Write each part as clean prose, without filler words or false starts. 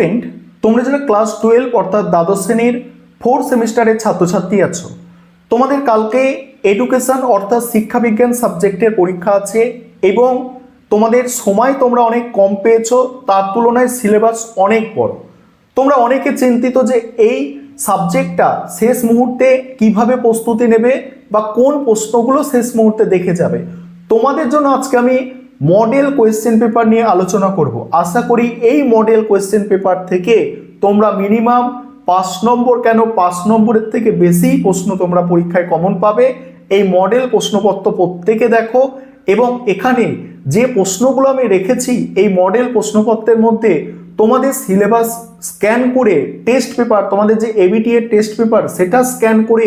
Student, তোমরা যারা class 12 অর্থাৎ দ্বাদশ শ্রেণীর 4th সেমিস্টারের ছাত্রছাত্রী আছো, তোমাদের কালকে এডুকেশন অর্থাৎ শিক্ষাবিজ্ঞান সাবজেক্টের পরীক্ষা আছে এবং তোমাদের সময় তোমরা অনেক কম পেয়েছো, তার তুলনায় সিলেবাস অনেক বড়। তোমরা অনেকে চিন্তিত যে এই সাবজেক্টটা শেষ মুহূর্তে কিভাবে প্রস্তুতি নেবে বা কোন প্রশ্নগুলো শেষ মুহূর্তে দেখে যাবে। তোমাদের জন্য আজকে আমি মডেল কোয়েশ্চেন পেপার নিয়ে আলোচনা করব। আশা করি এই মডেল কোয়েশ্চেন পেপার থেকে তোমরা মিনিমাম 5 নম্বর কেন 5 নম্বরের থেকে বেশি প্রশ্ন তোমরা পরীক্ষায় কমন পাবে। এই মডেল প্রশ্নপত্র প্রত্যেকে দেখো এবং এখানে যে প্রশ্নগুলো আমি রেখেছি এই মডেল প্রশ্নপত্রের মধ্যে তোমাদের সিলেবাস স্ক্যান করে টেস্ট পেপার, তোমাদের যে এবিটি এর টেস্ট পেপার সেটা স্ক্যান করে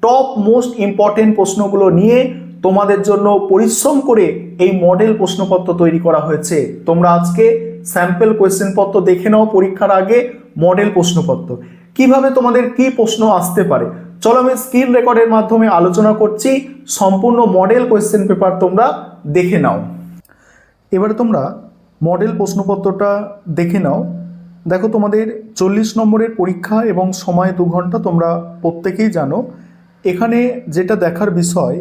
টপ মোস্ট ইম্পর্টেন্ট প্রশ্নগুলো নিয়ে তোমাদের জন্য পরিশ্রম করে এই মডেল প্রশ্নপত্র তৈরি করা হয়েছে। তোমরা আজকে স্যাম্পল কোয়েশ্চেন পত্র দেখে নাও পরীক্ষার আগে, মডেল প্রশ্নপত্র কিভাবে তোমাদের কি প্রশ্ন আসতে পারে। চলো আমি স্ক্রিন রেকর্ডের মাধ্যমে আলোচনা করছি, সম্পূর্ণ মডেল কোয়েশ্চেন পেপার তোমরা দেখে নাও। এবারে তোমরা মডেল প্রশ্নপত্রটা দেখে নাও। দেখো, তোমাদের 40 নম্বরের পরীক্ষা এবং সময় 2 ঘন্টা, তোমরা প্রত্যেকেই জানো। এখানে যেটা দেখার বিষয়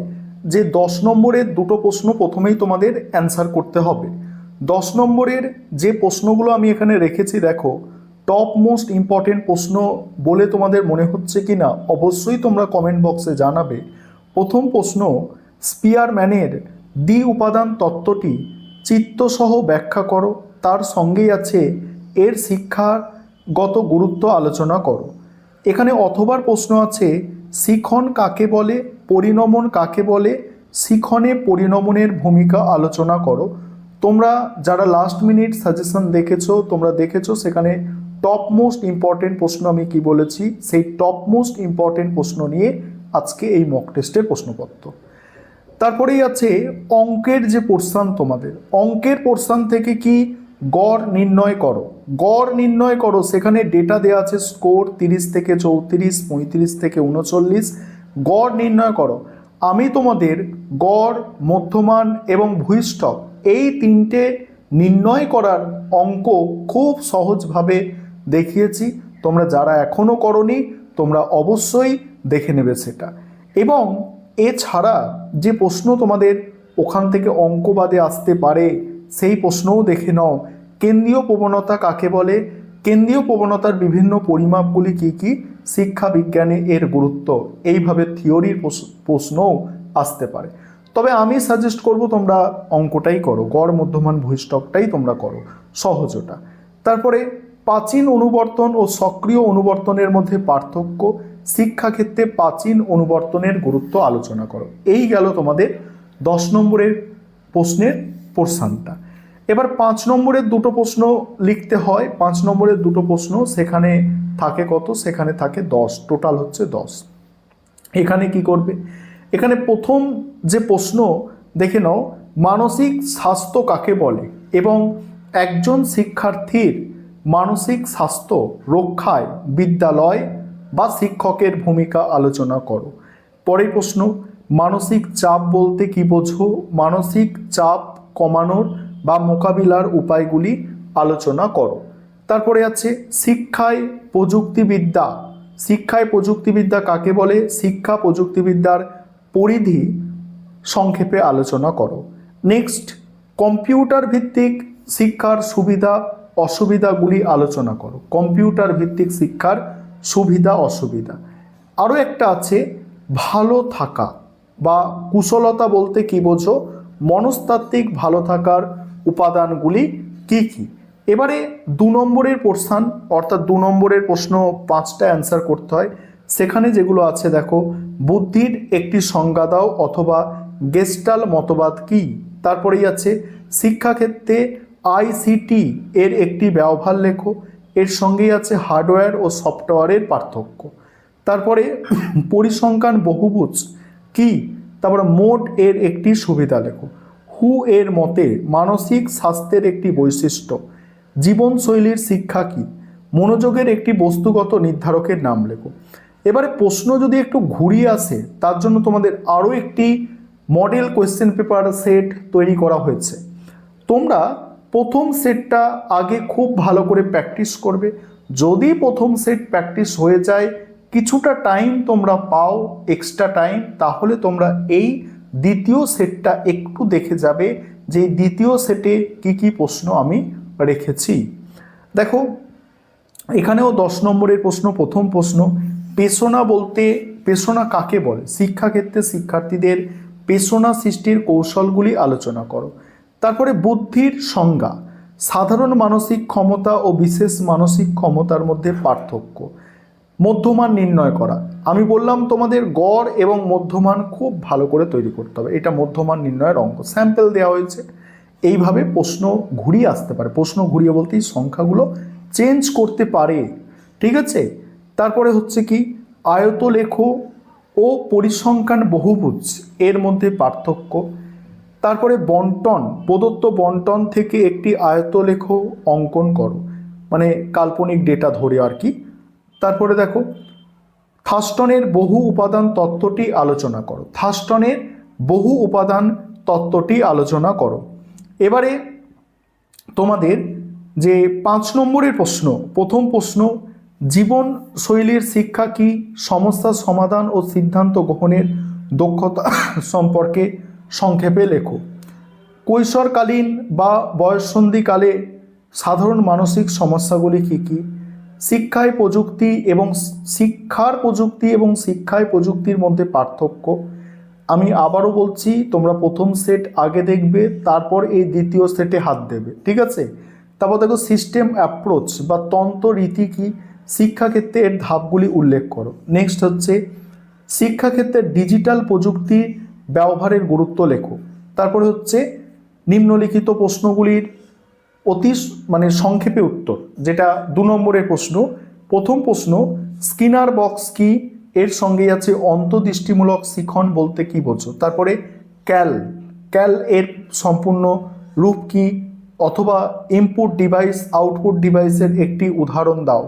যে 10 নম্বরের দুটো প্রশ্ন প্রথমেই তোমাদের অ্যান্সার করতে হবে। 10 নম্বরের যে প্রশ্নগুলো আমি এখানে রেখেছি, দেখো টপ মোস্ট ইম্পর্টেন্ট প্রশ্ন বলে তোমাদের মনে হচ্ছে কি না অবশ্যই তোমরা কমেন্ট বক্সে জানাবে। প্রথম প্রশ্ন, স্পিয়ারম্যানের দ্বি উপাদান তত্ত্বটি চিত্তসহ ব্যাখ্যা করো, তার সঙ্গেই আছে এর শিক্ষাগত গুরুত্ব আলোচনা করো। এখানে অথবার প্রশ্ন আছে, শিখন কাকে বলে, পরিণমন কাকে বলে, শিখনে পরিণমনের ভূমিকা আলোচনা করো। তোমরা যারা লাস্ট মিনিট সাজেশন দেখেছো, তোমরা দেখেছো সেখানে টপ মোস্ট ইম্পর্টেন্ট প্রশ্ন আমি কি বলেছি, সেই টপ মোস্ট ইম্পর্টেন্ট প্রশ্ন নিয়ে আজকে এই মক টেস্টের প্রশ্নপত্র। তারপরেই আছে অঙ্কের যে পোর্শন, তোমাদের অঙ্কের পোর্শন থেকে কি গড় নির্ণয় করো। গড় নির্ণয় করো, সেখানে ডেটা দেওয়া আছে স্কোর 30 থেকে 34, 35 থেকে 39। গড় নির্ণয় করো। আমি তোমাদের গড়, মধ্যমান এবং ভূইষ্ঠক এই তিনটে নির্ণয় করার অঙ্ক খুব সহজভাবে দেখিয়েছি। তোমরা যারা এখনও করনি তোমরা অবশ্যই দেখে নেবে সেটা। এবং এছাড়া যে প্রশ্ন তোমাদের ওখান থেকে অঙ্ক বাদে আসতে পারে সেই প্রশ্নও দেখে নাও। কেন্দ্রীয় প্রবণতা কাকে বলে, কেন্দ্রীয় প্রবণতার বিভিন্ন পরিমাপগুলি কি কি, শিক্ষা বিজ্ঞানে এর গুরুত্ব, এইভাবে থিওরির প্রশ্নও আসতে পারে। তবে আমি সাজেস্ট করব তোমরা অঙ্কটাই করো, গড়, মধ্যমান, ভূইষ্ঠকটাই তোমরা করো, সহজ ওটা। তারপরে প্রাচীন অনুবর্তন ও সক্রিয় অনুবর্তনের মধ্যে পার্থক্য, শিক্ষাক্ষেত্রে প্রাচীন অনুবর্তনের গুরুত্ব আলোচনা করো। এই গেল তোমাদের 10 নম্বরের প্রশ্নের পোর্শনটা। এবার 5 নম্বরের দুটো প্রশ্ন লিখতে হয়। 5 নম্বরের দুটো প্রশ্ন, সেখানে থাকে কত, সেখানে থাকে 10, টোটাল হচ্ছে 10। এখানে কি করবে, এখানে প্রথম যে প্রশ্ন দেখে নাও, মানসিক স্বাস্থ্য কাকে বলে এবং একজন শিক্ষার্থীর মানসিক স্বাস্থ্য রক্ষায় বিদ্যালয় বা শিক্ষকের ভূমিকা আলোচনা করো। পরের প্রশ্ন, মানসিক চাপ বলতে কি বোঝো, মানসিক চাপ কমানোর বা মোকাবিলার উপায়গুলি আলোচনা করো। তারপরে আছে শিক্ষায় প্রযুক্তিবিদ্যা, শিক্ষায় প্রযুক্তিবিদ্যা কাকে বলে, শিক্ষা প্রযুক্তিবিদ্যার পরিধি সংক্ষেপে আলোচনা করো। নেক্সট, কম্পিউটার ভিত্তিক শিক্ষার সুবিধা অসুবিধাগুলি আলোচনা করো। কম্পিউটার ভিত্তিক শিক্ষার সুবিধা অসুবিধা। আরও একটা আছে ভালো থাকা বা কুশলতা বলতে কি বোঝো, মনস্তাত্ত্বিক ভালো থাকার উপাদানগুলি কি কি। এবারে 2 নম্বরের পোর্শন, অর্থাৎ 2 নম্বরের প্রশ্ন 5টা অ্যান্সার করতে হয়। সেখানে যেগুলো আছে দেখো, বুদ্ধির একটি সংজ্ঞা দাও অথবা গেস্টাল মতবাদ কি। তারপরেই আছে শিক্ষাক্ষেত্রে আইসিটি এর একটি ব্যবহার লেখো, এর সঙ্গেই আছে হার্ডওয়্যার ও সফটওয়্যারের পার্থক্য। তারপরে পরিসংখ্যান বহুভুজ কি, তারপরে মোট এর একটি সুবিধা লেখো। হু এর মতে মানসিক স্বাস্থ্যের একটি বৈশিষ্ট্য। জীবনশৈলীর শিক্ষা কি, মনোযোগের একটি বস্তুগত নির্ধারকের নাম লেখো। এবারে প্রশ্ন যদি একটু ঘুরিয়ে আসে তার জন্য তোমাদের আরও একটি মডেল কোয়েশ্চেন পেপার সেট তৈরি করা হয়েছে। তোমরা প্রথম সেটটা আগে খুব ভালো করে প্র্যাকটিস করবে। যদি প্রথম সেট প্র্যাকটিস হয়ে যায়, কিছুটা টাইম তোমরা পাও, এক্সট্রা টাইম, তাহলে তোমরা এই দ্বিতীয় সেটটা একটু দেখে যাবে যে দ্বিতীয় সেটে কি কি প্রশ্ন আমি রেখেছি। দেখো এখানেও 10 নম্বরের প্রশ্ন, প্রথম প্রশ্ন, পেশনা বলতে পেশনা কাকে বলে? শিক্ষাক্ষেত্রে শিক্ষার্থীদের পেশনা সৃষ্টির কৌশলগুলি আলোচনা করো। তারপরে বুদ্ধির সংজ্ঞা, সাধারণ মানসিক ক্ষমতা ও বিশেষ মানসিক ক্ষমতার মধ্যে পার্থক্য, মধ্যমান নির্ণয় করা। আমি বললাম তোমাদের গড় এবং মধ্যমান খুব ভালো করে তৈরি করতে হবে, এটা মধ্যমান নির্ণয়ের অঙ্ক, স্যাম্পল দেওয়া হয়েছে। এইভাবে প্রশ্ন ঘুরিয়ে আসতে পারে, প্রশ্ন ঘুরিয়ে বলতে এই সংখ্যাগুলো চেঞ্জ করতে পারে, ঠিক আছে। তারপরে হচ্ছে কি আয়ত লেখো ও পরিসংখ্যান বহুভুজ এর মধ্যে পার্থক্য। তারপরে বন্টন, প্রদত্ত বন্টন থেকে একটি আয়তলেখ অঙ্কন করো, মানে কাল্পনিক ডেটা ধরে আর কি। তারপরে দেখো থাস্টনের বহু উপাদান তত্ত্বটি আলোচনা করো, থাস্টনের বহু উপাদান তত্ত্বটি আলোচনা করো। এবারে তোমাদের যে 5 নম্বরের প্রশ্ন, প্রথম প্রশ্ন, জীবনশৈলীর শিক্ষা কি? সমস্যা সমাধান ও সিদ্ধান্ত গ্রহণের দক্ষতা সম্পর্কে সংক্ষেপে লেখো। কৈশোরকালীন বা বয়ঃসন্ধিকালে সাধারণ মানসিক সমস্যাগুলি কী কী? শিক্ষার প্রযুক্তি এবং শিক্ষায় প্রযুক্তির মধ্যে পার্থক্য। আমি আবারও বলছি, তোমরা প্রথম সেট আগে দেখবে, তারপর এই দ্বিতীয় সেটে হাত দেবে, ঠিক আছে। তারপর দেখো সিস্টেম অ্যাপ্রোচ বা তন্ত্র রীতি কি? শিক্ষাক্ষেত্রে এর ধাপগুলি উল্লেখ করো। নেক্সট হচ্ছে শিক্ষাক্ষেত্রে ডিজিটাল প্রযুক্তি ব্যবহারের গুরুত্ব লেখো। তারপরে হচ্ছে নিম্নলিখিত প্রশ্নগুলির সংক্ষেপে উত্তর, যেটা 2 নম্বরের প্রশ্ন। প্রথম প্রশ্ন, স্কিনার বক্স কি? এর সঙ্গেই আছে অন্তর্দৃষ্টিমূলক শিখন বলতে কি বোঝো? তারপরে ক্যাল এর সম্পূর্ণ রূপ কি? অথবা ইনপুট ডিভাইস আউটপুট ডিভাইসের একটি উদাহরণ দাও,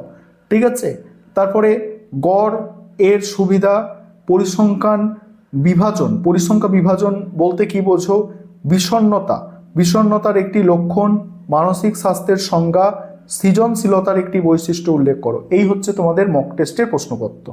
ঠিক আছে। তারপরে গড় এর সুবিধা, পরিসংখ্যা বিভাজন বলতে কি বোঝো? বিষণ্ণতার একটি লক্ষণ, মানসিক স্বাস্থ্যের সংজ্ঞা, সৃজনশীলতার একটি বৈশিষ্ট্য উল্লেখ করো। এই হচ্ছে তোমাদের মক টেস্টের প্রশ্নপত্র।